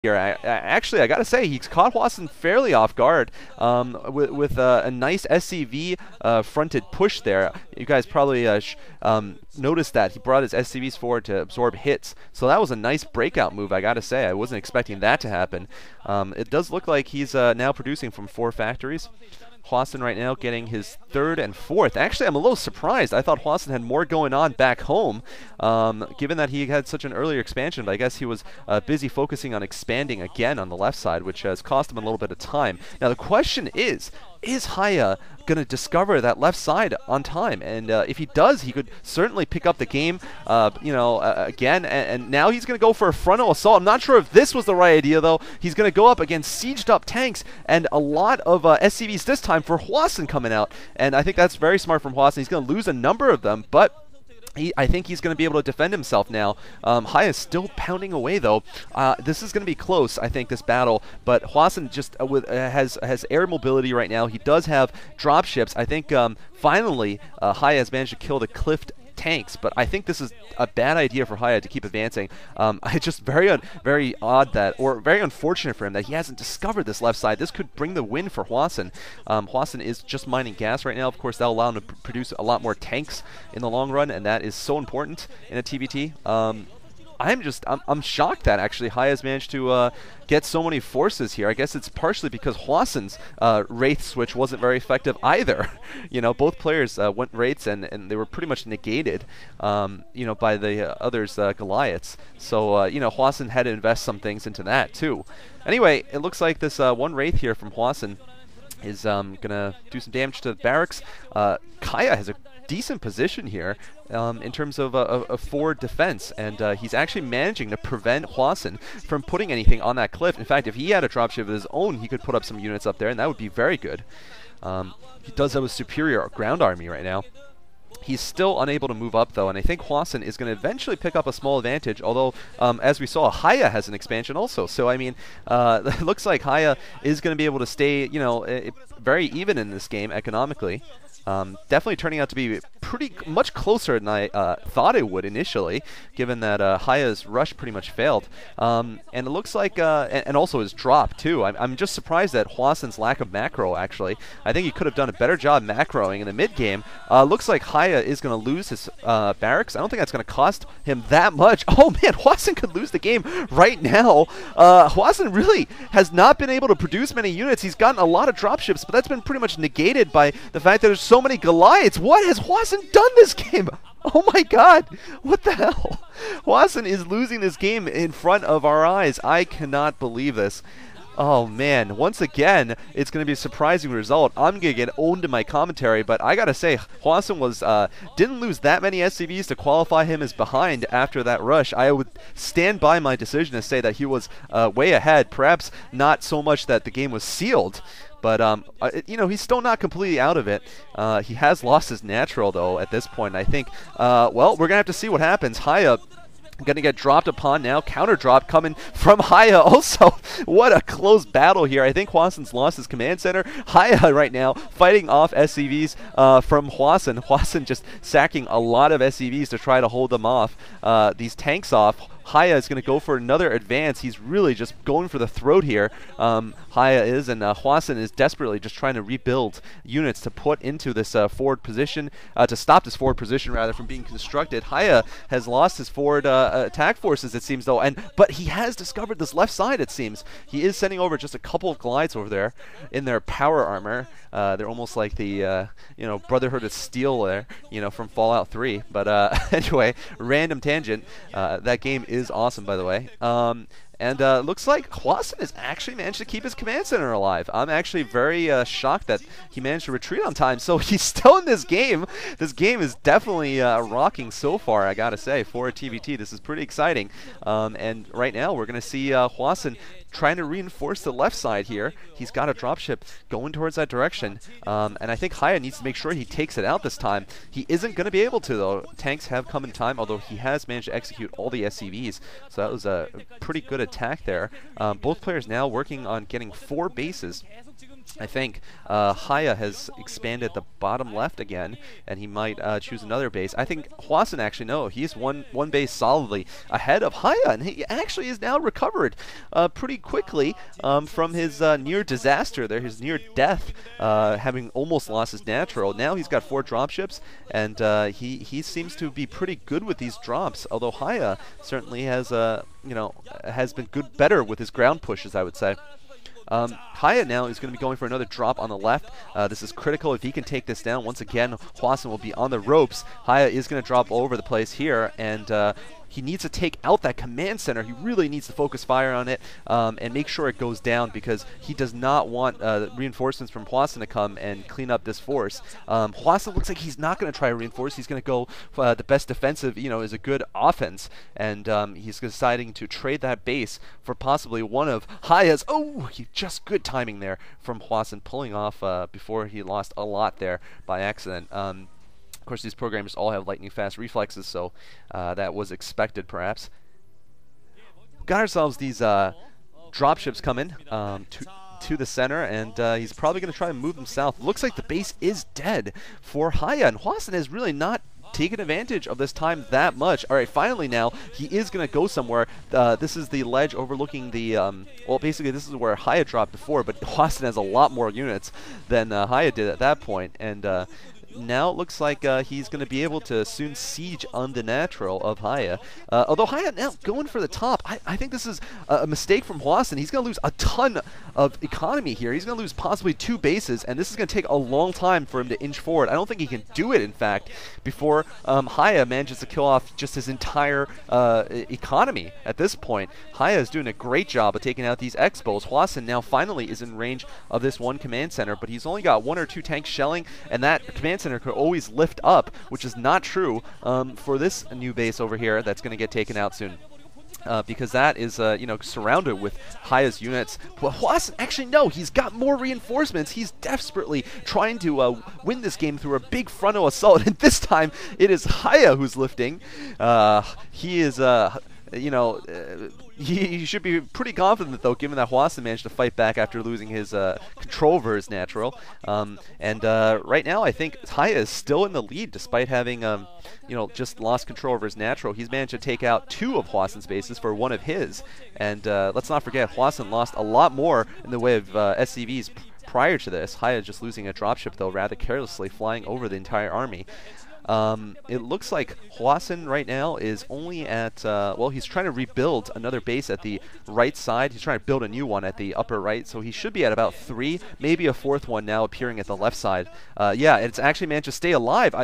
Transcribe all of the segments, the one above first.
here. Actually, I gotta say, he's caught Hwasin fairly off guard with a nice SCV fronted push there. You guys probably noticed that he brought his SCVs forward to absorb hits, so that was a nice breakout move, I gotta say. I wasn't expecting that to happen. It does look like he's now producing from 4 factories. Hwasin right now getting his 3rd and 4th. Actually, I'm a little surprised. I thought Hwasin had more going on back home, given that he had such an earlier expansion, but I guess he was busy focusing on expanding again on the left side, which has cost him a little bit of time. Now, the question is Hiya going to discover that left side on time? And if he does, he could certainly pick up the game, again. And now he's going to go for a frontal assault. I'm not sure if this was the right idea, though. He's going to go up against sieged up tanks and a lot of SCVs this time for Hwasin coming out. And I think that's very smart from Hwasin. He's going to lose a number of them, but I think he's going to be able to defend himself now. Hiya is still pounding away, though. This is going to be close, I think, this battle. But Hwasin just has air mobility right now. He does have dropships. I think finally Hiya has managed to kill the cliffed tanks, but I think this is a bad idea for Hiya to keep advancing. It's just very odd that, or very unfortunate for him that he hasn't discovered this left side. This could bring the win for Hwasin. Hwasin is just mining gas right now. Of course, that'll allow him to produce a lot more tanks in the long run, and that is so important in a TVT. I'm shocked that actually Hiya's managed to get so many forces here. I guess it's partially because Hwasin's Wraith switch wasn't very effective either. Both players went Wraiths and they were pretty much negated, by the others' Goliaths. So, Hwasin had to invest some things into that too. Anyway, it looks like this one Wraith here from Hwasin is gonna do some damage to the barracks. Hiya has a decent position here in terms of a forward defense, and he's actually managing to prevent Hwasin from putting anything on that cliff. In fact, if he had a dropship of his own, he could put up some units up there, and that would be very good. He does have a superior ground army right now. He's still unable to move up, though, and I think Hwasin is going to eventually pick up a small advantage, although, as we saw, Hiya has an expansion also. So, I mean, it looks like Hiya is going to be able to stay, very even in this game economically. Definitely turning out to be pretty much closer than I thought it would initially, given that Hiya's rush pretty much failed. And it looks like, and also his drop too. I'm just surprised at Hwasin's lack of macro, actually. I think he could have done a better job macroing in the mid game. Looks like Hiya is going to lose his barracks. I don't think that's going to cost him that much. Oh man, Hwasin could lose the game right now. Hwasin really has not been able to produce many units. He's gotten a lot of dropships, but that's been pretty much negated by the fact that there's so many Goliaths. What has Hwasin done this game? Oh my god, what the hell? Hwasin is losing this game in front of our eyes. I cannot believe this. Oh man, once again, it's going to be a surprising result. I'm going to get owned in my commentary, but I gotta say, Hwasin didn't lose that many SCVs to qualify him as behind after that rush. I would stand by my decision to say that he was way ahead, perhaps not so much that the game was sealed, but, he's still not completely out of it. He has lost his natural, though, at this point. I think, well, we're going to have to see what happens. Hiya going to get dropped upon now. Counter drop coming from Hiya. Also, what a close battle here. I think Hwasin's lost his command center. Hiya right now fighting off SCVs from Hwasin. Hwasin just sacking a lot of SCVs to try to hold them off, these tanks off. Hiya is going to go for another advance. He's really just going for the throat here. Hiya is, and Hwasin is desperately just trying to rebuild units to put into this forward position, to stop this forward position rather from being constructed. Hiya has lost his forward attack forces, it seems, though, but he has discovered this left side, it seems. He is sending over just a couple of Goliaths over there in their power armor. They're almost like the Brotherhood of Steel there, from Fallout 3. But anyway, random tangent. That game is awesome, by the way. And looks like Hwasin has actually managed to keep his command center alive. I'm actually very shocked that he managed to retreat on time. So he's still in this game. This game is definitely rocking so far, I gotta say, for a TVT. This is pretty exciting. And right now we're going to see Hwasin trying to reinforce the left side here. He's got a dropship going towards that direction. And I think Hiya needs to make sure he takes it out this time. He isn't going to be able to, though. Tanks have come in time, although he has managed to execute all the SCVs. So that was a pretty good attack there. Both players now working on getting 4 bases I think Hiya has expanded the bottom left again, and he might choose another base. I think Hwasin actually, no, he's one base solidly ahead of Hiya, and he actually is now recovered pretty quickly from his near disaster there, his near death, having almost lost his natural. Now he's got 4 dropships, and he seems to be pretty good with these drops, although Hiya certainly has, has been better with his ground pushes, I would say. Hiya now is going to be going for another drop on the left. This is critical. If he can take this down, once again, Hwasin will be on the ropes. Hiya is going to drop all over the place here, and he needs to take out that command center. He really needs to focus fire on it and make sure it goes down, because he does not want reinforcements from Hwasin to come and clean up this force. Hwasin looks like he's not going to try to reinforce. He's going to go the best defensive, is a good offense, and he's deciding to trade that base for possibly one of Hiya's. Oh, just good timing there from Hwasin, pulling off before he lost a lot there by accident. Of course, these programmers all have lightning-fast reflexes, so that was expected, perhaps. Got ourselves these dropships coming to the center, and he's probably going to try and move them south. Looks like the base is dead for Hiya, and Hwasin has really not taken advantage of this time that much. All right, finally now, he is going to go somewhere. This is the ledge overlooking the, well, basically this is where Hiya dropped before, but Hwasin has a lot more units than Hiya did at that point, and now it looks like he's going to be able to soon siege on the natural of Hiya. Although Hiya now going for the top, I think this is a mistake from Hwasin. He's going to lose a ton of economy here. He's going to lose possibly 2 bases, and this is going to take a long time for him to inch forward. I don't think he can do it, in fact, before Hiya manages to kill off just his entire economy at this point. Hiya is doing a great job of taking out these Expos. Hwasin now finally is in range of this one command center, but he's only got 1 or 2 tanks shelling, and that command center could always lift up, which is not true for this new base over here that's going to get taken out soon. Because that is, surrounded with Hiya's units. But Hwasin, actually, no, he's got more reinforcements. He's desperately trying to win this game through a big frontal assault, and this time it is Hiya who's lifting. He is, he should be pretty confident, though, given that Hwasin managed to fight back after losing his control over his natural. Right now, I think Hiya is still in the lead, despite having, just lost control over his natural. He's managed to take out 2 of Hwasin's bases for 1 of his. And let's not forget, Hwasin lost a lot more in the way of SCVs prior to this. Hiya just losing a dropship, though, rather carelessly, flying over the entire army. It looks like Hwasin right now is only at, well, he's trying to rebuild another base at the right side. He's trying to build a new one at the upper right, so he should be at about 3, maybe a 4th one now appearing at the left side. Yeah, it's actually managed to stay alive.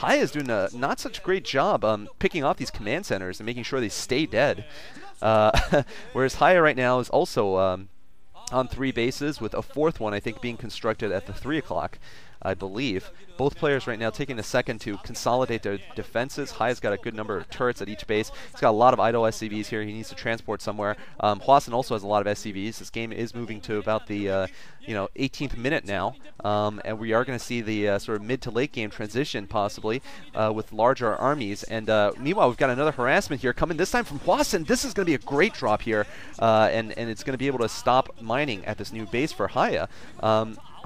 Hiya is doing a not such great job picking off these command centers and making sure they stay dead. Whereas Hiya right now is also on 3 bases, with a 4th one, I think, being constructed at the 3 o'clock. I believe. Both players right now taking a second to consolidate their defenses. Hiya's got a good number of turrets at each base. He's got a lot of idle SCVs here. He needs to transport somewhere. Hwasin also has a lot of SCVs. This game is moving to about the 18th minute now, and we are going to see the sort of mid to late game transition possibly with larger armies. And meanwhile, we've got another harassment here coming, this time from Hwasin. This is going to be a great drop here, and it's going to be able to stop mining at this new base for Hiya.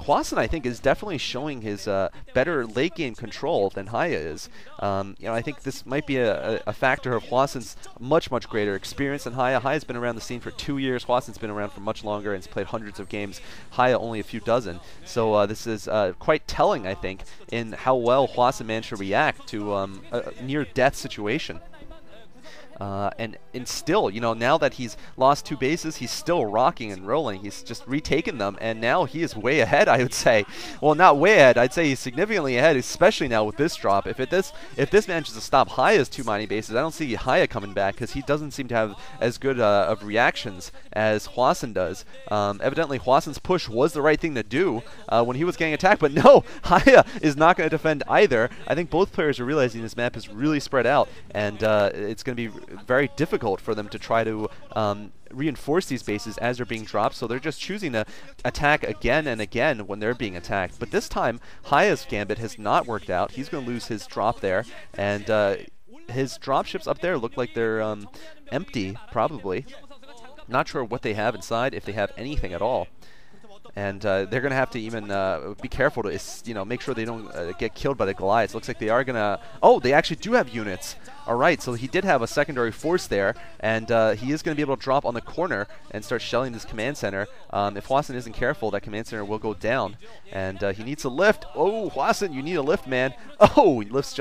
Hwasin, I think, is definitely showing his better late game control than Hiya is. I think this might be a factor of Hwasin's much greater experience than Hiya. Hiya's been around the scene for 2 years. Hwasin's been around for much longer and has played hundreds of games. Hiya only a few dozen. So this is quite telling, I think, in how well Hwasin managed to react to a near-death situation. And still, now that he's lost 2 bases, he's still rocking and rolling. He's just retaken them, and now he is way ahead, I would say. Well, not way ahead. I'd say he's significantly ahead, especially now with this drop. If this manages to stop Hiya's 2 mining bases, I don't see Hiya coming back, because he doesn't seem to have as good of reactions as Hwasin does. Evidently, Hwasin's push was the right thing to do when he was getting attacked, but no, Hiya is not going to defend either. I think both players are realizing this map is really spread out, and it's going to be very difficult for them to try to reinforce these bases as they're being dropped, so they're just choosing to attack again and again when they're being attacked. But this time, Hiya's gambit has not worked out. He's going to lose his drop there, and his dropships up there look like they're empty, probably. Not sure what they have inside, if they have anything at all. And they're going to have to even be careful to, make sure they don't get killed by the Goliaths. Looks like they are going to... Oh, they actually do have units. All right, so he did have a secondary force there, and he is going to be able to drop on the corner and start shelling this command center. If Hwasin isn't careful, that command center will go down, and he needs to lift. Oh, Hwasin, you need a lift, man. Oh, he lifts just